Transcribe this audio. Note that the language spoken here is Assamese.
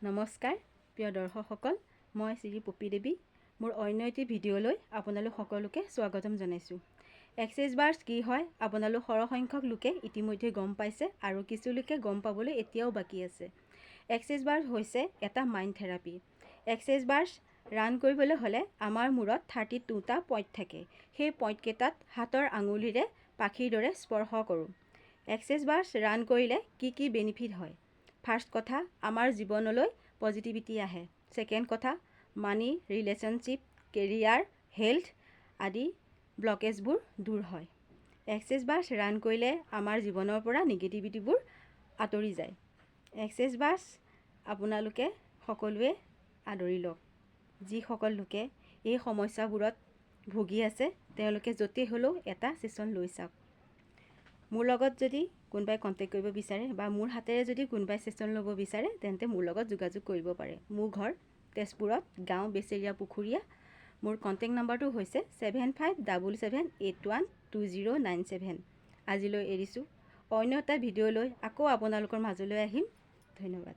নমস্কাৰ প্ৰিয় দৰ্শকসকল, মই শ্ৰী পপী দেৱী। মোৰ অন্য এটি ভিডিঅ'লৈ আপোনালোক সকলোকে স্বাগতম জনাইছোঁ। এক্সেছ বাৰ্ছ কি হয় আপোনালোক সৰহসংখ্যক লোকে ইতিমধ্যে গম পাইছে আৰু কিছু লোকে গম পাবলৈ এতিয়াও বাকী আছে। এক্সেছ বাৰ্ছ হৈছে এটা মাইণ্ড থেৰাপি। এক্সেছ বাৰ্ছ ৰান কৰিবলৈ হ'লে আমাৰ মূৰত 32টা পইণ্ট থাকে। সেই পইণ্টকেইটাত হাতৰ আঙুলিৰে পাখিৰ দৰে স্পৰ্শ কৰোঁ। এক্সেছ বাৰ্ছ ৰান কৰিলে কি বেনিফিট হয়? ফাৰ্ষ্ট কথা, আমাৰ জীৱনলৈ পজিটিভিটি আহে। ছেকেণ্ড কথা, মানি, ৰিলেশ্যনশ্বিপ, কেৰিয়াৰ, হেল্থ আদি ব্লকেজবোৰ দূৰ হয়। এক্সেছ বাৰ্ছ ৰান কৰিলে আমাৰ জীৱনৰ পৰা নিগেটিভিটিবোৰ আঁতৰি যায়। এক্সেছ বাৰ্ছ আপোনালোকে সকলোৱে আদৰি লওক। যিসকল লোকে এই সমস্যাবোৰত ভুগি আছে তেওঁলোকে য'তেই হ'লেও এটা ছেশ্যন লৈ চাওক। মোৰ লগত যদি কোনোবাই কণ্টেক্ট কৰিব বিচাৰে বা মোৰ হাতেৰে যদি কোনোবাই ছেশ্যন ল'ব বিচাৰে তেন্তে মোৰ লগত যোগাযোগ কৰিব পাৰে। মোৰ ঘৰ তেজপুৰত, গাঁও বেচেৰীয়া পুখুৰীয়া। মোৰ কণ্টেক্ট নম্বৰটো হৈছে 7577812097। আজিলৈ এৰিছোঁ। অন্য এটা ভিডিঅ' লৈ আকৌ আপোনালোকৰ মাজলৈ আহিম। ধন্যবাদ।